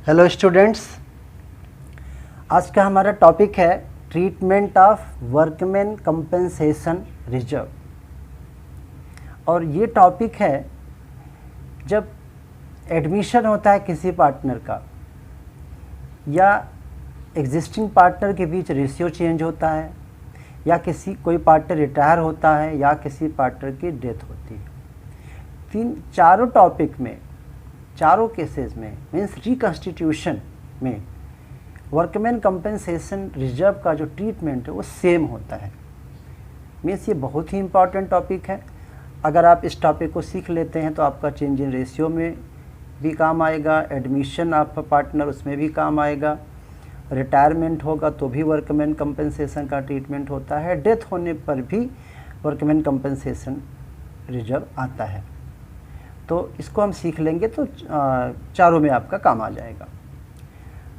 Hello students, आज का हमारा टॉपिक है treatment of workman compensation reserve. और ये टॉपिक है जब एडमिशन होता है किसी पार्टनर का या एग्जिस्टिंग पार्टनर के बीच रेशियो चेंज होता है या कोई पार्टनर रिटायर होता है या किसी पार्टनर की डेथ होती है। चारों टॉपिक में, चारों केसेस में मीन्स रिकन्स्टिट्यूशन में वर्कमैन कंपनसेशन रिजर्व का जो ट्रीटमेंट है वो सेम होता है। मीन्स ये बहुत ही इम्पॉर्टेंट टॉपिक है। अगर आप इस टॉपिक को सीख लेते हैं तो आपका चेंज इन रेशियो में भी काम आएगा, एडमिशन ऑफ पार्टनर उसमें भी काम आएगा, रिटायरमेंट होगा तो भी वर्कमैन कंपनसेशन का ट्रीटमेंट होता है, डेथ होने पर भी वर्कमैन कंपनसेशन रिजर्व आता है। तो इसको हम सीख लेंगे तो चारों में आपका काम आ जाएगा।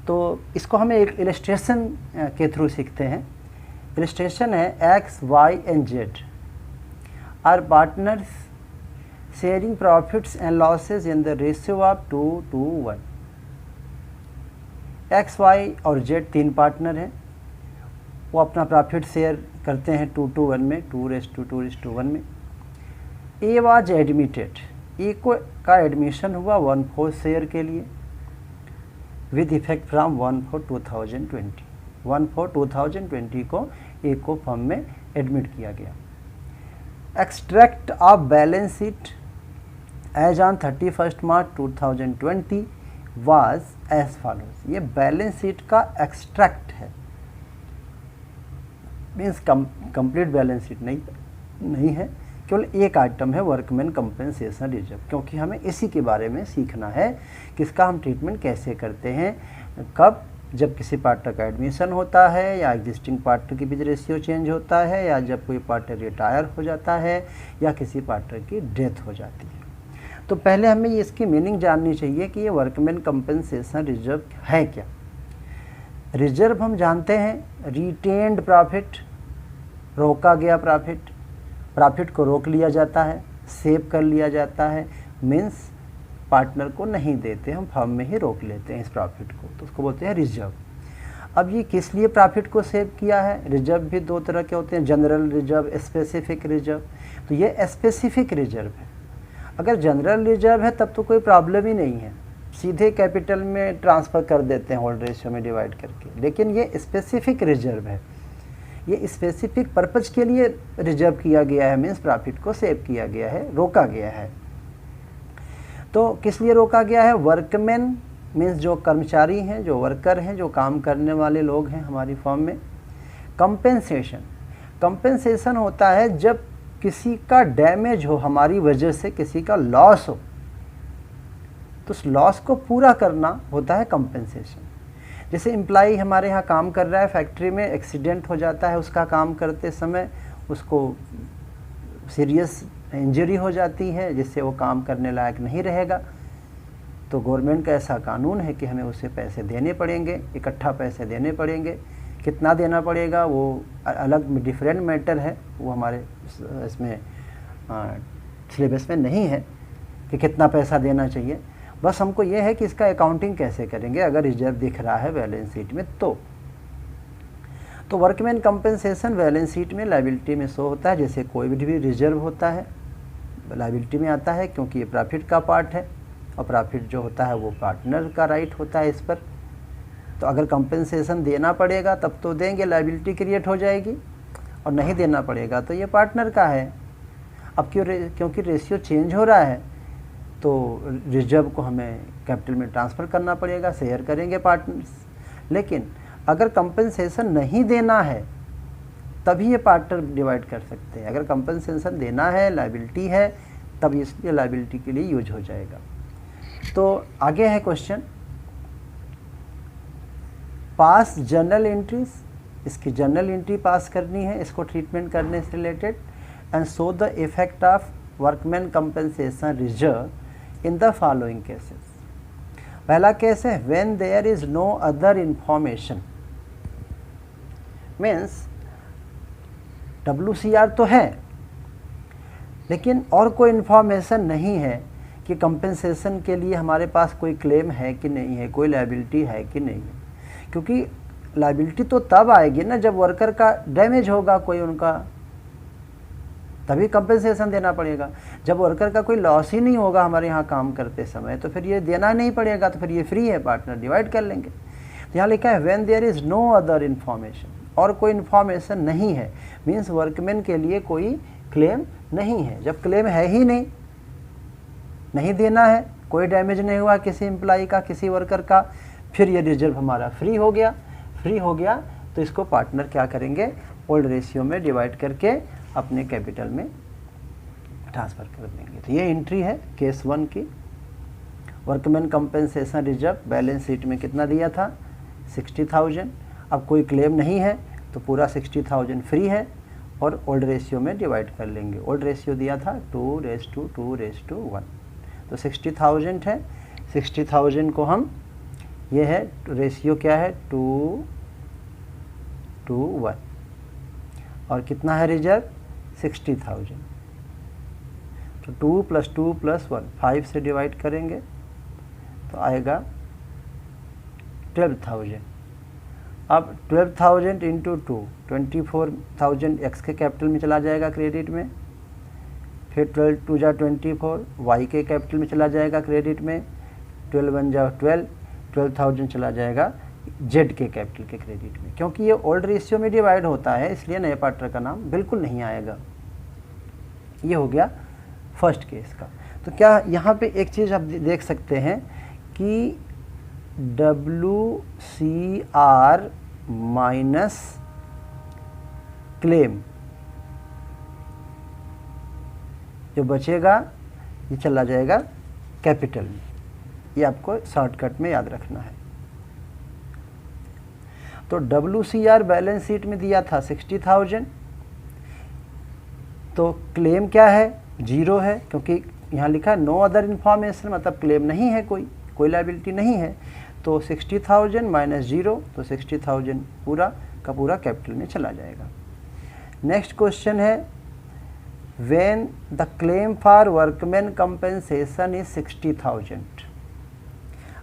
तो इसको हमें एक इलस्ट्रेशन के थ्रू सीखते हैं। इलस्ट्रेशन है X, Y and Z are partners sharing profits and losses in the ratio of 2:1। X, Y और जेड तीन पार्टनर हैं, वो अपना प्रॉफिट शेयर करते हैं 2:1 में, 2:2:1 में। ए वाज एडमिटेड, ए का एडमिशन हुआ 1/4 शेयर के लिए विद इफेक्ट फ्रॉम 1/4/2020। 1/4/2020 को ए को फर्म में एडमिट किया गया। Extract of balance sheet as on 31 March 2020 was as follows. ये बैलेंस शीट का एक्सट्रैक्ट है, मीन्स कंप्लीट बैलेंस शीट नहीं है, केवल एक आइटम है वर्कमैन कंपनसेशन रिजर्व, क्योंकि हमें इसी के बारे में सीखना है कि इसका हम ट्रीटमेंट कैसे करते हैं, कब, जब किसी पार्टनर का एडमिशन होता है या एग्जिस्टिंग पार्टनर के बीच रेशियो चेंज होता है या जब कोई पार्टनर रिटायर हो जाता है या किसी पार्टनर की डेथ हो जाती है। तो पहले हमें इसकी मीनिंग जाननी चाहिए कि ये वर्कमैन कंपनसेशन रिजर्व है क्या। रिजर्व हम जानते हैं रिटेन्ड प्रॉफिट, रोका गया प्रॉफिट को रोक लिया जाता है, सेव कर लिया जाता है, मीन्स पार्टनर को नहीं देते, हम फर्म में ही रोक लेते हैं इस प्रॉफिट को, तो उसको बोलते हैं रिजर्व। अब ये किस लिए प्रॉफिट को सेव किया है? रिजर्व भी दो तरह के होते हैं, जनरल रिजर्व, स्पेसिफिक रिजर्व। तो ये स्पेसिफिक रिजर्व है। अगर जनरल रिजर्व है तब तो कोई प्रॉब्लम ही नहीं है, सीधे कैपिटल में ट्रांसफ़र कर देते हैं होल्ड रेशियो में डिवाइड करके। लेकिन ये स्पेसिफिक रिजर्व है, ये स्पेसिफिक पर्पज़ के लिए रिजर्व किया गया है, मीन्स प्रॉफिट को सेव किया गया है, रोका गया है। तो किस लिए रोका गया है? वर्कमैन मीन्स जो कर्मचारी हैं, जो वर्कर हैं, जो काम करने वाले लोग हैं हमारी फर्म में। कंपेंसेशन होता है जब किसी का डैमेज हो, हमारी वजह से किसी का लॉस हो, तो उस लॉस को पूरा करना होता है कंपेंसेशन। जैसे एम्प्लॉई हमारे यहाँ काम कर रहा है, फैक्ट्री में एक्सीडेंट हो जाता है, उसका काम करते समय उसको सीरियस इंजरी हो जाती है जिससे वो काम करने लायक नहीं रहेगा, तो गवर्नमेंट का ऐसा कानून है कि हमें उसे पैसे देने पड़ेंगे, इकट्ठा पैसे देने पड़ेंगे। कितना देना पड़ेगा वो अलग डिफरेंट मैटर है, वो हमारे इसमें सिलेबस में नहीं है कि कितना पैसा देना चाहिए। बस हमको ये है कि इसका अकाउंटिंग कैसे करेंगे अगर रिजर्व दिख रहा है बैलेंस शीट में। तो वर्कमैन कंपनसेशन बैलेंस शीट में लायबिलिटी में शो होता है, जैसे कोई भी रिजर्व होता है लायबिलिटी में आता है, क्योंकि ये प्रॉफिट का पार्ट है और प्रॉफिट जो होता है वो पार्टनर का राइट होता है इस पर। तो अगर कंपनसेशन देना पड़ेगा तब तो देंगे, लायबिलिटी क्रिएट हो जाएगी, और नहीं देना पड़ेगा तो ये पार्टनर का है। अब क्योंकि रेशियो चेंज हो रहा है तो रिजर्व को हमें कैपिटल में ट्रांसफ़र करना पड़ेगा, शेयर करेंगे पार्टनर्स। लेकिन अगर कंपनसेशन नहीं देना है तभी ये पार्टनर डिवाइड कर सकते हैं। अगर कंपनसेशन देना है, लायबिलिटी है, तब इसलिए लायबिलिटी के लिए यूज हो जाएगा। तो आगे है क्वेश्चन, पास जर्नल एंट्रीज, इसकी जर्नल एंट्री पास करनी है इसको ट्रीटमेंट करने से related, and show the effect of workman compensation reserve in the following cases. पहला केस है when there is no other information, means WCR तो है लेकिन और कोई इन्फॉर्मेशन नहीं है कि कंपेंसेशन के लिए हमारे पास कोई क्लेम है कि नहीं है, कोई लायबिलिटी है कि नहीं है। क्योंकि लायबिलिटी तो तब आएगी ना जब वर्कर का डैमेज होगा कोई उनका, तभी कंपेंसेशन देना पड़ेगा। जब वर्कर का कोई लॉस ही नहीं होगा हमारे यहाँ काम करते समय तो फिर ये देना नहीं पड़ेगा, तो फिर ये फ्री है, पार्टनर डिवाइड कर लेंगे। तो यहाँ लिखा है when there is no other information, और कोई इन्फॉर्मेशन नहीं है, मीन्स वर्कमैन के लिए कोई क्लेम नहीं है। जब क्लेम है ही नहीं देना है, कोई डैमेज नहीं हुआ किसी एम्प्लॉई का, किसी वर्कर का, फिर ये रिजर्व हमारा फ्री हो गया तो इसको पार्टनर क्या करेंगे, ओल्ड रेशियो में डिवाइड करके अपने कैपिटल में ट्रांसफ़र कर देंगे। तो ये एंट्री है केस 1 की। Workman compensation reserve balance sheet में कितना दिया था, 60,000। अब कोई क्लेम नहीं है तो पूरा 60,000 फ्री है और ओल्ड रेशियो में डिवाइड कर लेंगे। ओल्ड रेशियो दिया था 2:1, तो 60,000 है। 60,000 को हम, ये है रेशियो क्या है 2:1, और कितना है रिजर्व 60,000। तो 2 + 2 + 1 5 से डिवाइड करेंगे तो आएगा 12,000। अब 12,000 × 2 24,000 एक्स के कैपिटल में चला जाएगा क्रेडिट में, फिर 12 × 2 = 24 वाई के कैपिटल में चला जाएगा क्रेडिट में, 12 × 1 = 12, 12,000 चला जाएगा जेड के कैपिटल के क्रेडिट में। क्योंकि ये ओल्ड रेशियो में डिवाइड होता है इसलिए नए पार्टनर का नाम बिल्कुल नहीं आएगा। ये हो गया फर्स्ट केस का। तो क्या यहाँ पे एक चीज़ आप देख सकते हैं कि WCR माइनस क्लेम जो बचेगा ये चला जाएगा कैपिटल में। ये आपको शॉर्टकट में याद रखना है। तो WCR बैलेंस शीट में दिया था 60,000, तो क्लेम क्या है 0 है, क्योंकि यहाँ लिखा है नो अदर इन्फॉर्मेशन, मतलब क्लेम नहीं है, कोई लायबिलिटी नहीं है। तो 60,000 - 0, तो 60,000 पूरा का पूरा कैपिटल में चला जाएगा। नेक्स्ट क्वेश्चन है when the claim for workman compensation is 60,000।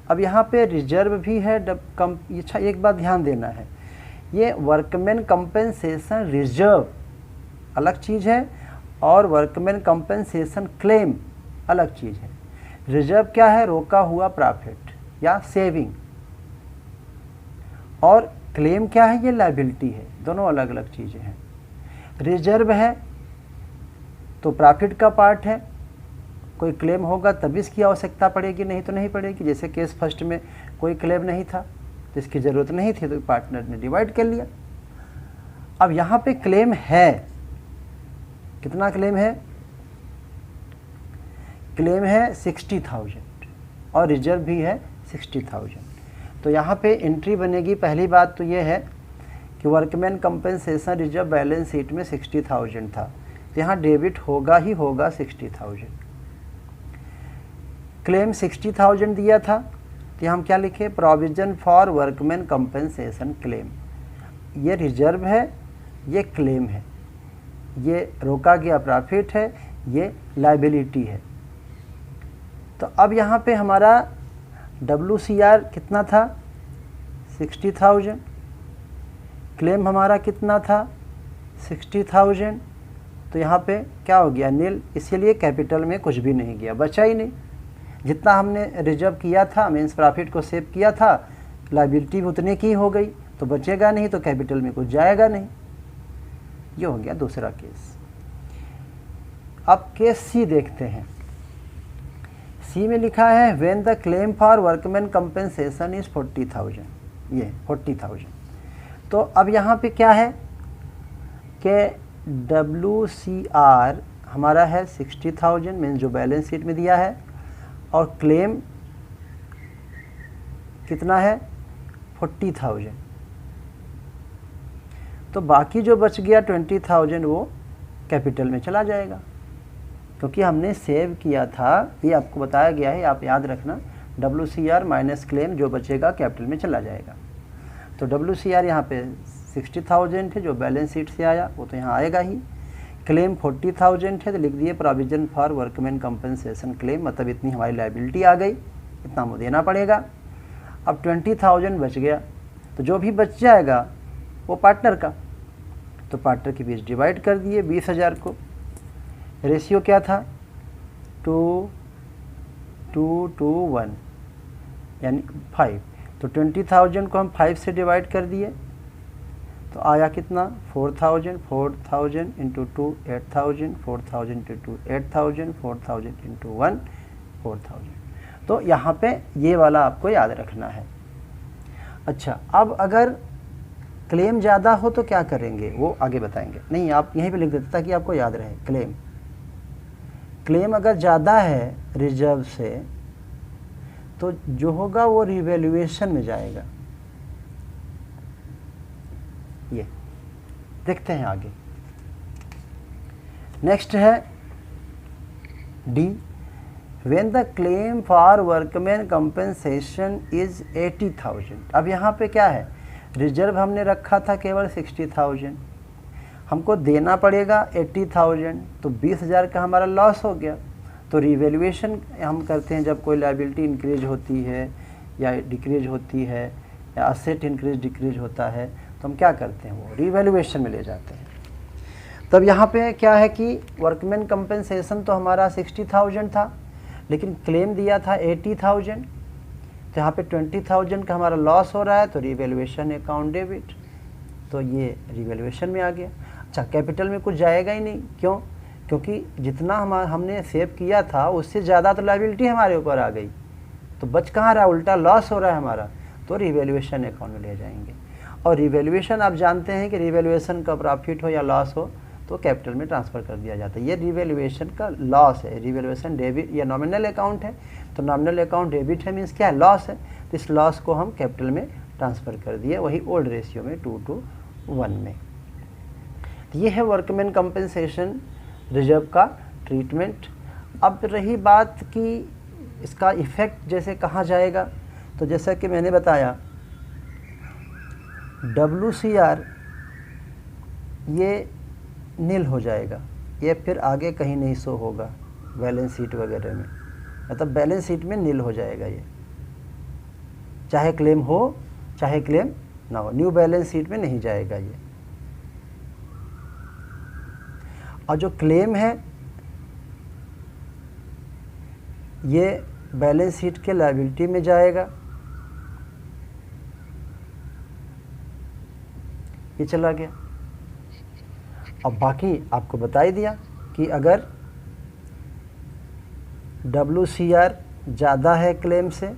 अब यहाँ पे रिजर्व भी है। अच्छा एक बात ध्यान देना है, ये वर्कमैन कंपेंसेशन रिजर्व अलग चीज़ है और वर्कमैन कंपेंसेशन क्लेम अलग चीज़ है। रिजर्व क्या है, रोका हुआ प्रॉफिट या सेविंग, और क्लेम क्या है, ये लायबिलिटी है। दोनों अलग अलग चीज़ें हैं। रिजर्व है तो प्रॉफिट का पार्ट है, कोई क्लेम होगा तभी इसकी आवश्यकता पड़ेगी, नहीं तो नहीं पड़ेगी। जैसे केस फर्स्ट में कोई क्लेम नहीं था तो इसकी ज़रूरत नहीं थी, तो पार्टनर ने डिवाइड कर लिया। अब यहाँ पे क्लेम है, कितना क्लेम है, क्लेम है 60,000 और रिजर्व भी है 60,000। तो यहाँ पे एंट्री बनेगी। पहली बात तो ये है कि workman compensation reserve balance sheet में 60,000 था, तो यहाँ डेबिट होगा ही होगा 60,000। क्लेम 60,000 दिया था तो हम क्या लिखे, provision for workman compensation claim. ये रिजर्व है, ये क्लेम है, ये रोका गया प्रॉफिट है, ये लायबिलिटी है। तो अब यहाँ पे हमारा WCR कितना था 60,000, क्लेम हमारा कितना था 60,000, तो यहाँ पे क्या हो गया नील, इसीलिए कैपिटल में कुछ भी नहीं गया, बचा ही नहीं। जितना हमने रिजर्व किया था मीन्स प्रॉफिट को सेव किया था, लायबिलिटी भी उतने की हो गई, तो बचेगा नहीं, तो कैपिटल में कुछ जाएगा नहीं। ये हो गया दूसरा केस। अब केस सी देखते हैं। सी में लिखा है when the claim for workman compensation is 40,000, ये 40,000। तो अब यहाँ पे क्या है कि WCR हमारा है 60,000 मीन्स जो बैलेंस शीट में दिया है, और क्लेम कितना है 40,000। तो बाकी जो बच गया 20,000 वो कैपिटल में चला जाएगा, क्योंकि हमने सेव किया था। ये आपको बताया गया है, आप याद रखना, WCR माइनस क्लेम जो बचेगा कैपिटल में चला जाएगा। तो WCR यहाँ पे 60,000 है जो बैलेंस शीट से आया, वो तो यहाँ आएगा ही। क्लेम 40,000 है तो लिख दिए provision for workman compensation claim, मतलब इतनी हमारी लायबिलिटी आ गई, इतना हमें देना पड़ेगा। अब 20,000 बच गया, तो जो भी बच जाएगा वो पार्टनर का, तो पार्टनर के बीच डिवाइड कर दिए 20,000 को। रेशियो क्या था 2:1 यानी 5, तो 20,000 को हम 5 से डिवाइड कर दिए तो आया कितना 4,000 इंटू 2 8,000, 4,000 इंटू 2 8,000, 4,000 इंटू 1 4,000। तो यहाँ पे ये वाला आपको याद रखना है। अच्छा, अब अगर क्लेम ज़्यादा हो तो क्या करेंगे वो आगे बताएंगे, नहीं आप यहीं पे लिख देते ताकि आपको याद रहे। क्लेम अगर ज़्यादा है रिजर्व से तो जो होगा वो रिवैल्यूएशन में जाएगा। ये देखते हैं आगे। नेक्स्ट है D, when the claim for workman compensation is 80,000। अब यहाँ पे क्या है, रिजर्व हमने रखा था केवल 60,000, हमको देना पड़ेगा 80,000, तो 20,000 का हमारा लॉस हो गया। तो रिवैल्यूएशन हम करते हैं जब कोई लायबिलिटी इंक्रीज होती है या डिक्रीज होती है या असेट इंक्रीज डिक्रीज होता है तो हम क्या करते हैं, वो रिवैल्यूएशन में ले जाते हैं। तब यहाँ पे क्या है कि वर्कमैन कंपनसेशन तो हमारा 60,000 था, लेकिन क्लेम दिया था 80,000, तो यहाँ पे 20,000 का हमारा लॉस हो रहा है, तो रिवैल्यूएशन अकाउंट डेबिट, तो ये रिवैल्यूएशन में आ गया। अच्छा, कैपिटल में कुछ जाएगा ही नहीं, क्यों? क्योंकि जितना हमने सेव किया था उससे ज़्यादा तो लायबिलिटी हमारे ऊपर आ गई, तो बच कहाँ रहा, उल्टा लॉस हो रहा है हमारा, तो रिवैल्यूएशन अकाउंट में ले जाएंगे। और रिवैल्यूएशन आप जानते हैं कि रिवैल्यूएशन का प्रॉफिट हो या लॉस हो तो कैपिटल में ट्रांसफ़र कर दिया जाता है। ये रिवैल्यूएशन का लॉस है, रिवैल्यूएशन डेबिट या नॉमिनल अकाउंट है, तो नॉमिनल अकाउंट डेबिट है मीन्स क्या है, लॉस है, तो इस लॉस को हम कैपिटल में ट्रांसफ़र कर दिए, वही ओल्ड रेशियो में 2:1 में। ये है वर्कमैन कंपनसेशन रिजर्व का ट्रीटमेंट। अब रही बात कि इसका इफ़ेक्ट जैसे कहाँ जाएगा, तो जैसा कि मैंने बताया WCR ये नील हो जाएगा, ये फिर आगे कहीं नहीं शो होगा बैलेंस शीट वगैरह में, मतलब बैलेंस शीट में नील हो जाएगा ये, चाहे क्लेम हो चाहे क्लेम ना हो, न्यू बैलेंस शीट में नहीं जाएगा ये। और जो क्लेम है ये बैलेंस शीट के लायबिलिटी में जाएगा, ये चला गया। अब बाकी आपको बता ही दिया कि अगर WCR ज़्यादा है क्लेम से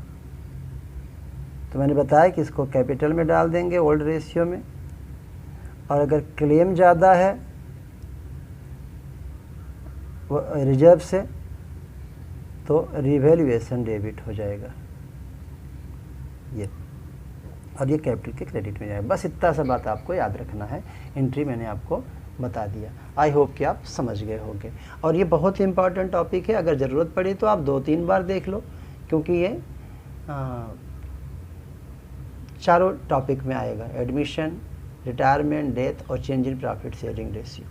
तो मैंने बताया कि इसको कैपिटल में डाल देंगे ओल्ड रेशियो में, और अगर क्लेम ज़्यादा है रिजर्व से तो रिवैल्यूएशन डेबिट हो जाएगा ये, और ये कैपिटल के क्रेडिट में जाएगा। बस इतना सा बात आपको याद रखना है, एंट्री मैंने आपको बता दिया। आई होप कि आप समझ गए होंगे, और ये बहुत ही इम्पॉर्टेंट टॉपिक है, अगर ज़रूरत पड़ी तो आप 2-3 बार देख लो, क्योंकि ये चारों टॉपिक में आएगा, एडमिशन, रिटायरमेंट, डेथ और change in profit sharing ratio.